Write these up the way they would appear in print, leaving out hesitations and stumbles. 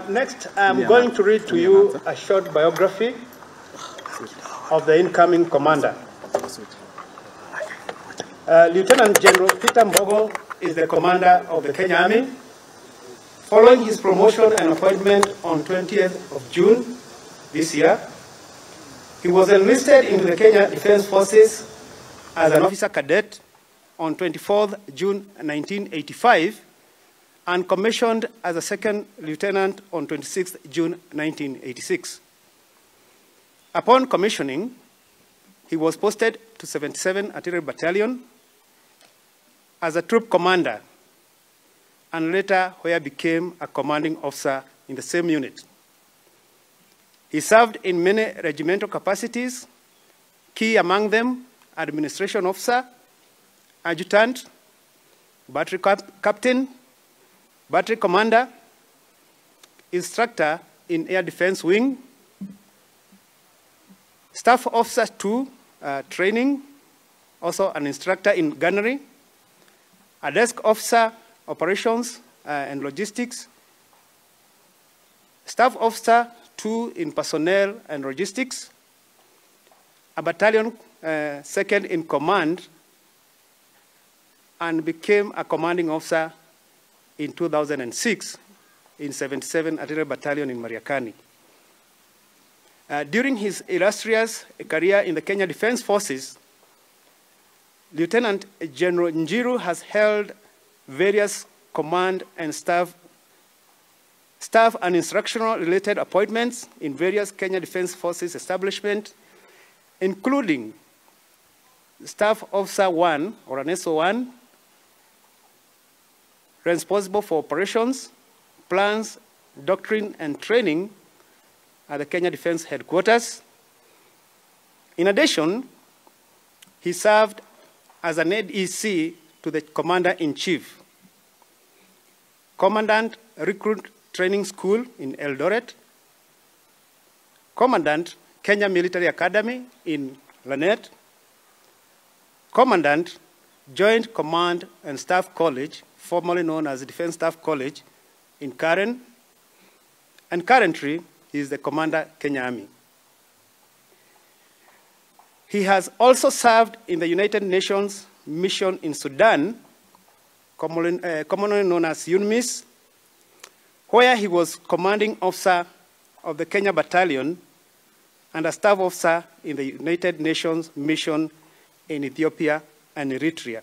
Next, I'm going to read to you a short biography of the incoming commander. Lieutenant General Peter Mbogo is the commander of the Kenya Army. Following his promotion and appointment on 20th of June this year, he was enlisted into the Kenya Defense Forces as an officer cadet on 24th June 1985 and commissioned as a second lieutenant on 26th June 1986. Upon commissioning, he was posted to 77 Artillery Battalion as a troop commander, and later where became a commanding officer in the same unit. He served in many regimental capacities, key among them administration officer, adjutant, battery captain, battery commander, instructor in Air Defense Wing, staff officer 2, training, also an instructor in gunnery, a desk officer, operations and logistics, staff officer 2 in personnel and logistics, a battalion second in command, and became a commanding officer in 2006 in 77 Artillery Battalion in Mariakani. During his illustrious career in the Kenya Defense Forces, Lieutenant General Njiru has held various command and staff and instructional related appointments in various Kenya Defense Forces establishments, including Staff Officer 1, or an SO1, responsible for operations, plans, doctrine, and training at the Kenya Defense Headquarters. In addition, he served as an ADC to the Commander-in-Chief, Commandant Recruit Training School in Eldoret, Commandant Kenya Military Academy in Lanet, Commandant Joint Command and Staff College, formerly known as Defense Staff College, in Karen, and currently he is the Commander, Kenya Army. He has also served in the United Nations mission in Sudan, commonly known as UNMISS, where he was commanding officer of the Kenya Battalion and a staff officer in the United Nations mission in Ethiopia and Eritrea.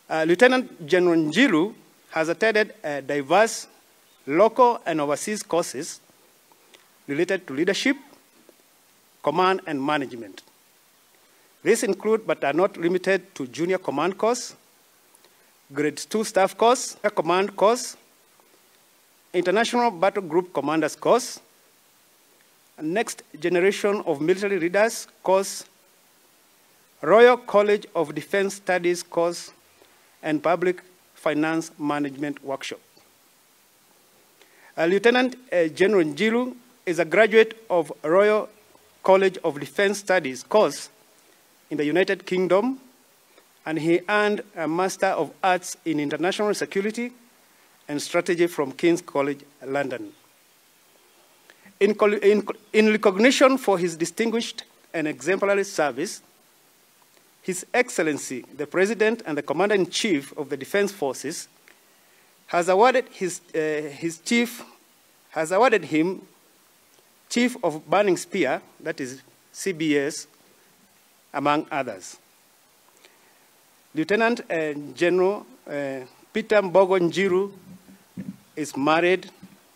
Lieutenant General Njiru has attended diverse local and overseas courses related to leadership, command, and management. These include, but are not limited to, Junior Command Course, Grade 2 Staff Course, a Command Course, International Battle Group Commanders Course, Next Generation of Military Leaders Course, Royal College of Defense Studies Course, and Public Finance Management Workshop. Lieutenant General Njiru is a graduate of Royal College of Defense Studies course in the United Kingdom, and he earned a Master of Arts in International Security and Strategy from King's College, London. In recognition for his distinguished and exemplary service, His Excellency, the President and the Commander-in-Chief of the Defense Forces, has awarded him Chief of Burning Spear, that is CBS, among others. Lieutenant General Peter Mbogo Njiru is married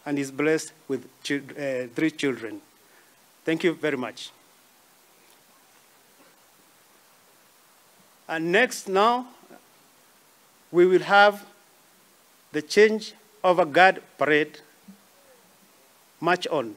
and is blessed with 3 children. Thank you very much. And next now, we will have the change of a guard parade. March on.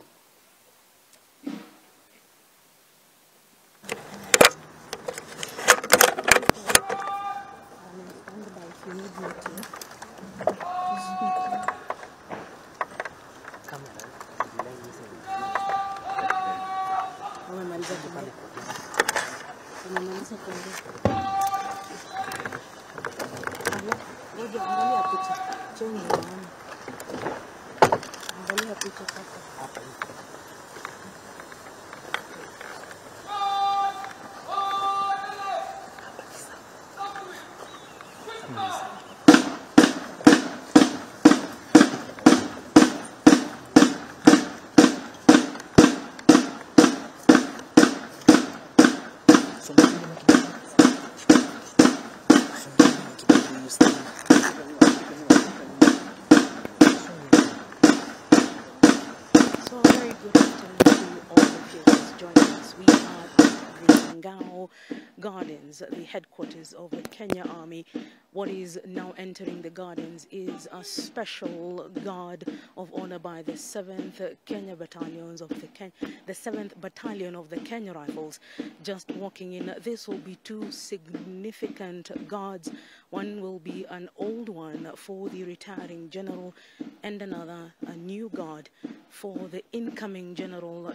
Gardens, the headquarters of the Kenya Army. What is now entering the gardens is a special guard of honor by the 7th Kenya battalions of the 7th Battalion of the Kenya Rifles. Just walking in, this will be two significant guards. One will be an old one for the retiring general, and another a new guard for the incoming general,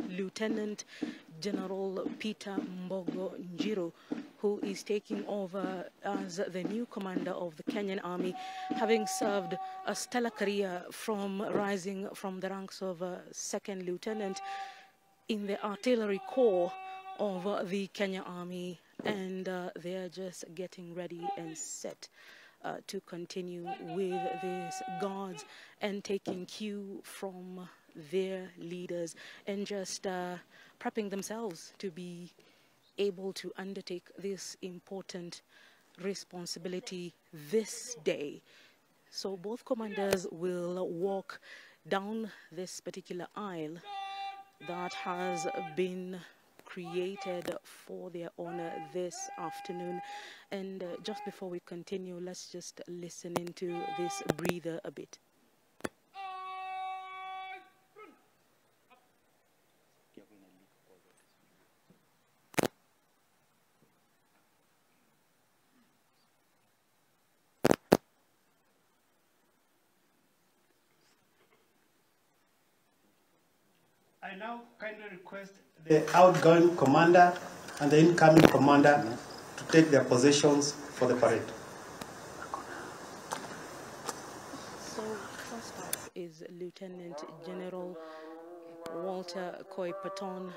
Lieutenant General Peter Mbogo Njiru, who is taking over as the new commander of the Kenyan Army, having served a stellar career from rising from the ranks of second lieutenant in the artillery corps of the Kenya Army, and they are just getting ready and set to continue with these guards and taking cue from their leaders and just prepping themselves to be able to undertake this important responsibility this day. So both commanders will walk down this particular aisle that has been created for their honor this afternoon. And just before we continue, let's just listen into this breather a bit. I now kindly request the outgoing commander and the incoming commander to take their positions for the parade. So first up is Lieutenant General Walter Koipaton,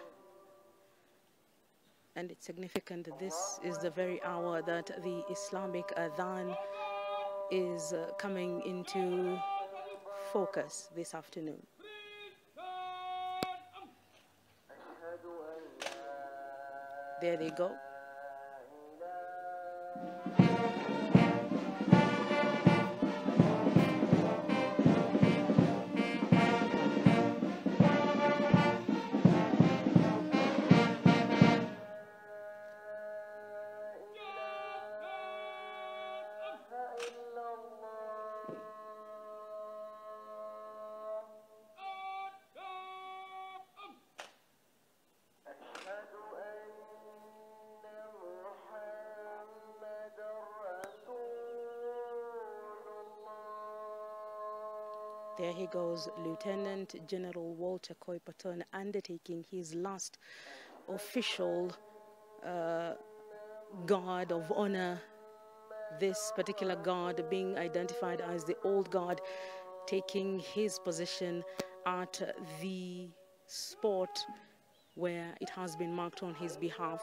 and it's significant that this is the very hour that the Islamic Adhan is coming into focus this afternoon. There they go. There he goes, Lieutenant General Walter Koipaton, undertaking his last official guard of honor. This particular guard being identified as the old guard, taking his position at the spot where it has been marked on his behalf.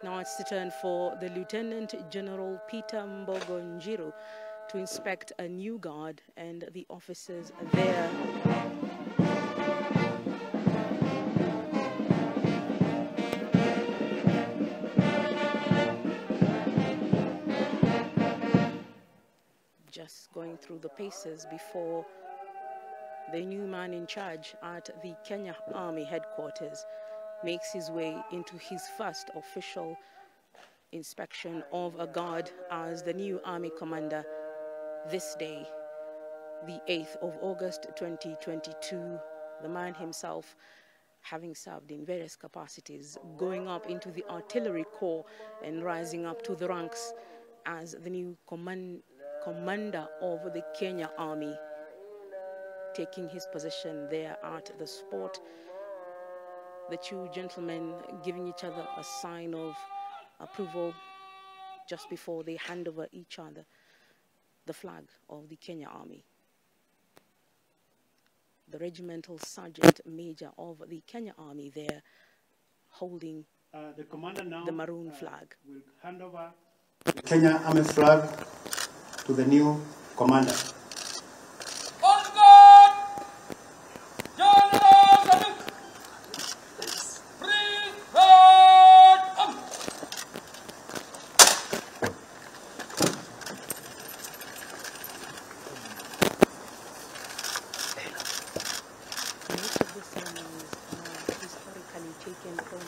Now it's the turn for the Lieutenant General Peter Mbogo Njiru to inspect a new guard and the officers there. Just going through the paces before the new man in charge at the Kenya Army headquarters makes his way into his first official inspection of a guard as the new army commander this day, the 8th of August 2022. The man himself, having served in various capacities, going up into the artillery corps and rising up to the ranks as the new commander of the Kenya Army, taking his position there at the spot. The two gentlemen giving each other a sign of approval just before they hand over each other the flag of the Kenya Army. the regimental sergeant major of the Kenya Army there holding the commander now, the maroon flag. Will hand over the Kenya Army flag to the new commander. Most of the ceremonies are historically taken from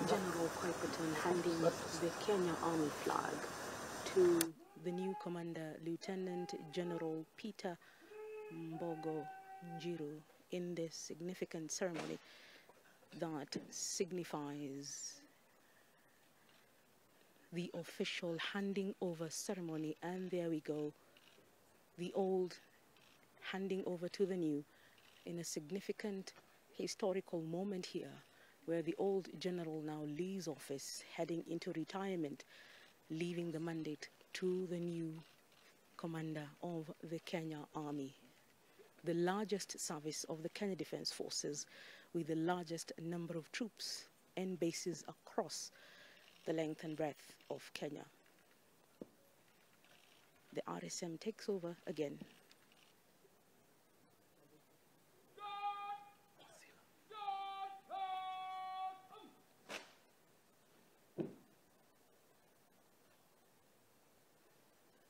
General Koipaton handing the Kenya Army flag to the new commander, Lieutenant General Peter Mbogo Njiru, in this significant ceremony that signifies the official handing over ceremony. And there we go, the old handing over to the new in a significant historical moment here, where the old general now leaves office, heading into retirement, leaving the mandate to the new commander of the Kenya Army, the largest service of the Kenya Defense Forces, with the largest number of troops and bases across the length and breadth of Kenya. The RSM takes over again.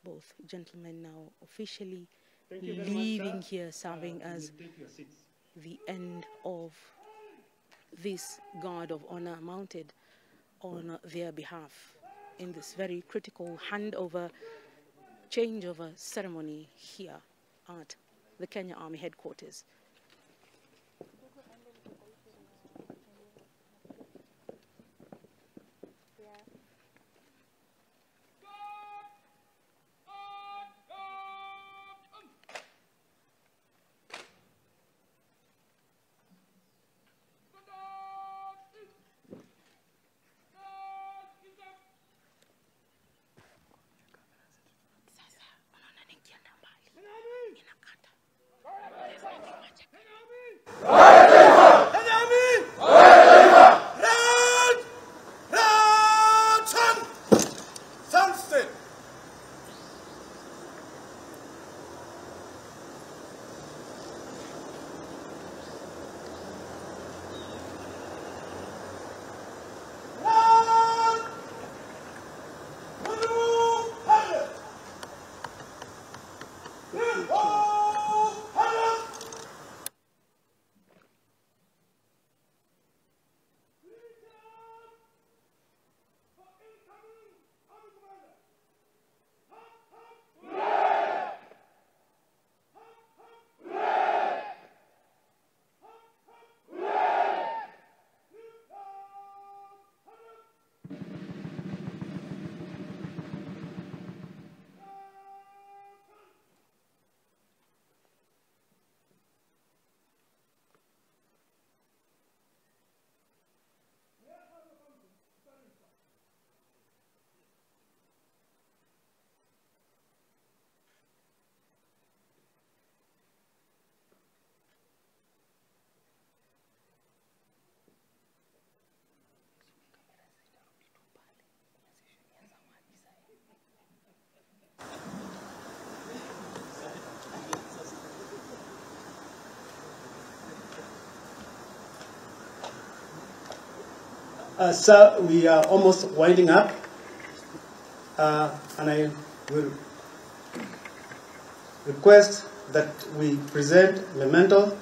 Both gentlemen now officially leaving here, serving as the end of this guard of honor mounted on their behalf in this very critical handover, changeover ceremony here at the Kenya Army headquarters. Sir, we are almost winding up, and I will request that we present memento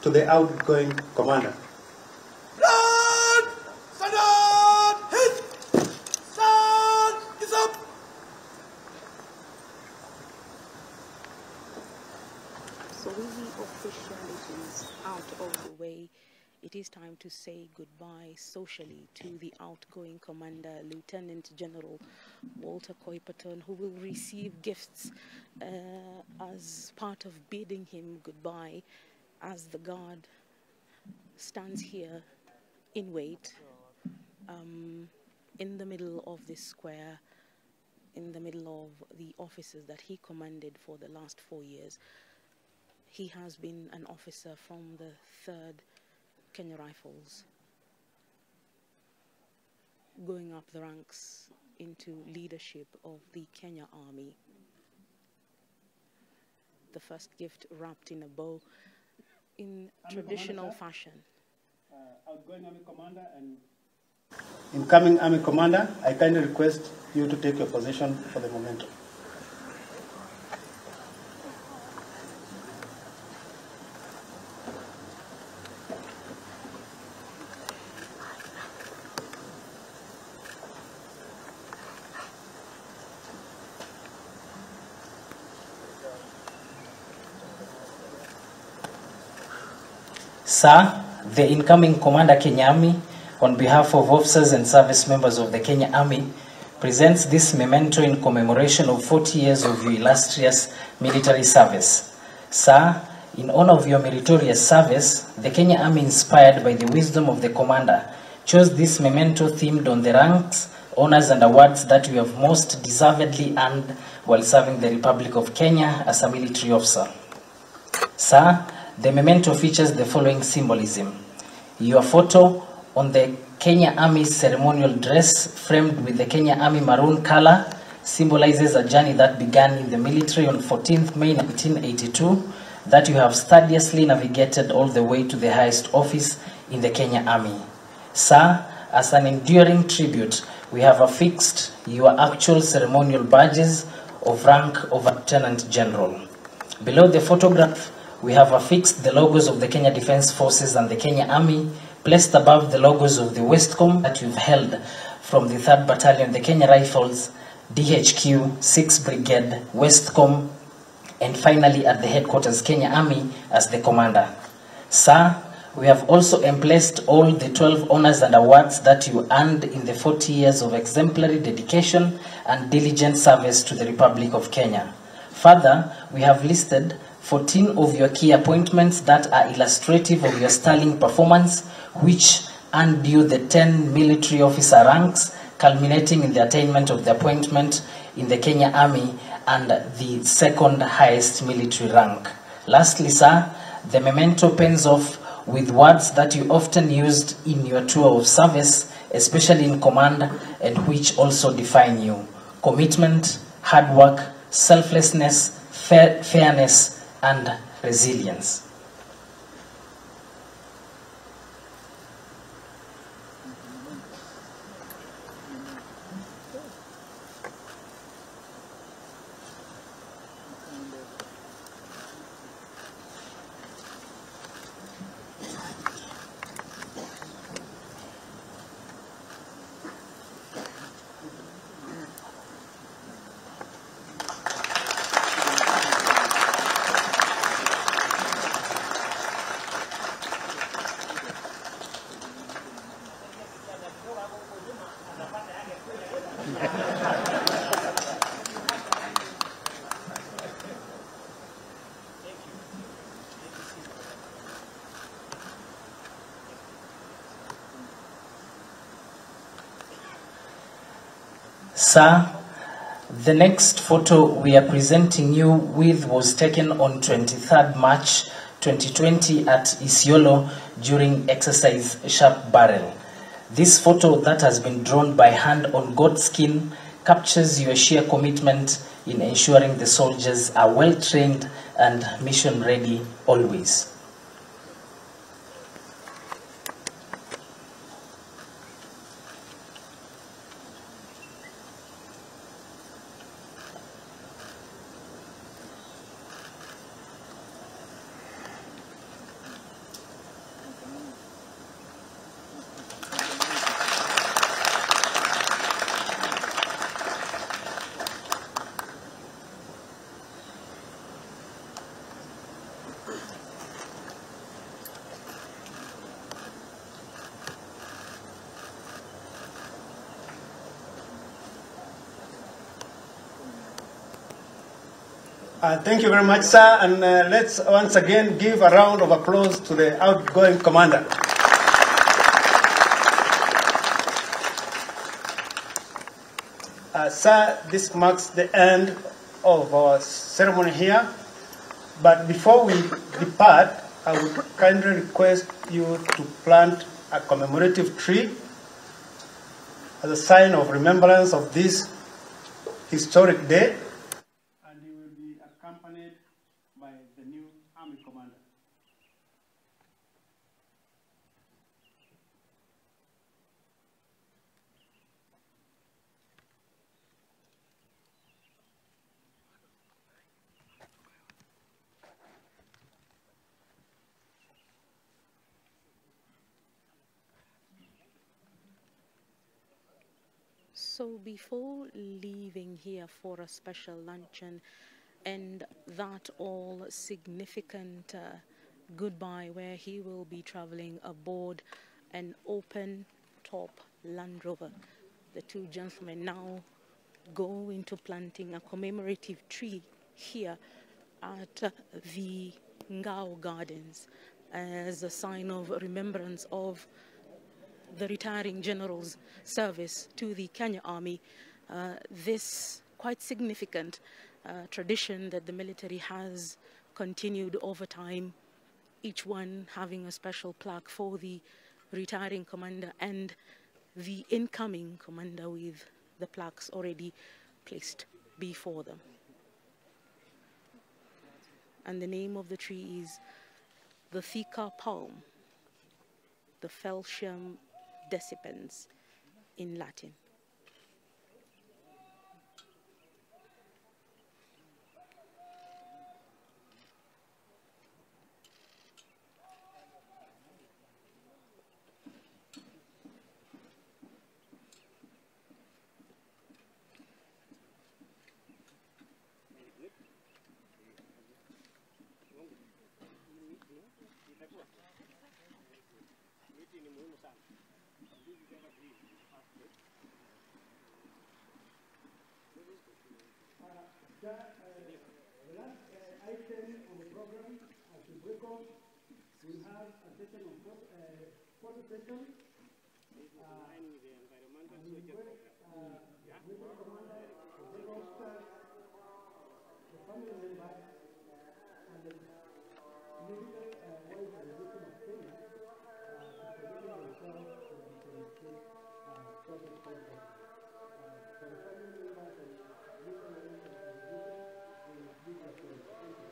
to the outgoing commander. So with the officialities out of the way, it is time to say goodbye socially to the outgoing commander, Lieutenant General Walter Koipaton, who will receive gifts as part of bidding him goodbye as the guard stands here in wait in the middle of this square, in the middle of the officers that he commanded for the last 4 years. He has been an officer from the 3rd Kenya Rifles, going up the ranks into leadership of the Kenya Army. The first gift wrapped in a bow in traditional fashion. Outgoing Army Commander and incoming Army Commander, I kindly request you to take your position for the memento. Sir, the incoming Commander Kenya Army, on behalf of officers and service members of the Kenya Army, presents this memento in commemoration of 40 years of your illustrious military service. Sir, in honor of your meritorious service, the Kenya Army, inspired by the wisdom of the Commander, chose this memento themed on the ranks, honors and awards that you have most deservedly earned while serving the Republic of Kenya as a military officer. Sir, the memento features the following symbolism: your photo on the Kenya Army's ceremonial dress, framed with the Kenya Army maroon color, symbolizes a journey that began in the military on 14th May 1982, that you have studiously navigated all the way to the highest office in the Kenya Army. Sir, as an enduring tribute, we have affixed your actual ceremonial badges of rank of Lieutenant General. Below the photograph, we have affixed the logos of the Kenya Defence Forces and the Kenya Army, placed above the logos of the Westcom that you've held from the 3rd Battalion, the Kenya Rifles, DHQ, 6th Brigade, Westcom, and finally at the headquarters Kenya Army as the commander. Sir, we have also emplaced all the 12 honors and awards that you earned in the 40 years of exemplary dedication and diligent service to the Republic of Kenya. Further, we have listed 14 of your key appointments that are illustrative of your sterling performance, which earned you the 10 military officer ranks, culminating in the attainment of the appointment in the Kenya Army and the 2nd highest military rank. Lastly, sir, the memento pens off with words that you often used in your tour of service, especially in command, and which also define you: commitment, hard work, selflessness, fairness, and resilience. Sir, the next photo we are presenting you with was taken on 23rd March 2020 at Isiolo during exercise Sharp Barrel. This photo that has been drawn by hand on goat skin captures your sheer commitment in ensuring the soldiers are well trained and mission ready always. Thank you very much, sir. And let's once again give a round of applause to the outgoing commander. Sir, this marks the end of our ceremony here. But before we depart, I would kindly request you to plant a commemorative tree as a sign of remembrance of this historic day. And you will be accompanied by the new Army Commander. So before leaving here for a special luncheon and that all significant goodbye where he will be traveling aboard an open-top Land Rover, the two gentlemen now go into planting a commemorative tree here at the Ngao Gardens as a sign of remembrance of the retiring general's service to the Kenya Army. This quite significant tradition that the military has continued over time, each one having a special plaque for the retiring commander and the incoming commander with the plaques already placed before them. And the name of the tree is the Thika palm, the Felsium decipens in Latin. The last item on the program, as we break off, we have a session of photo session. The family members and the military voice and religion of Kenya to position themselves to demonstrate project content. For the family members and missionaries and religion, we give a praise. Thank you.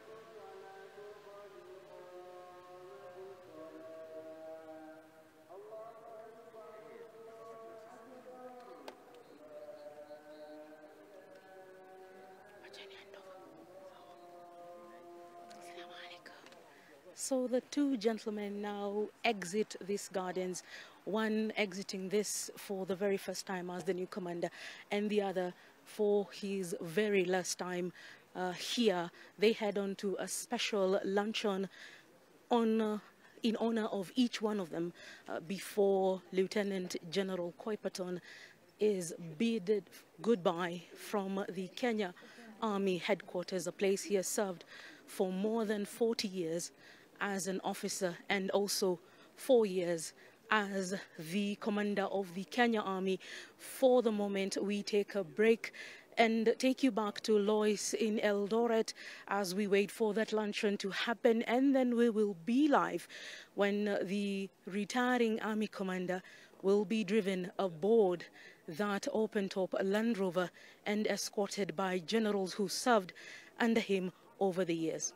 So the two gentlemen now exit these gardens, one exiting this for the very first time as the new commander, and the other for his very last time here. They head on to a special luncheon in honor of each one of them before Lieutenant General Koipaton is bid goodbye from the Kenya Army headquarters, a place he has served for more than 40 years as an officer and also 4 years as the commander of the Kenya Army. For the moment, we take a break and take you back to Lois in Eldoret as we wait for that luncheon to happen, and then we will be live when the retiring Army commander will be driven aboard that open-top Land Rover and escorted by generals who served under him over the years.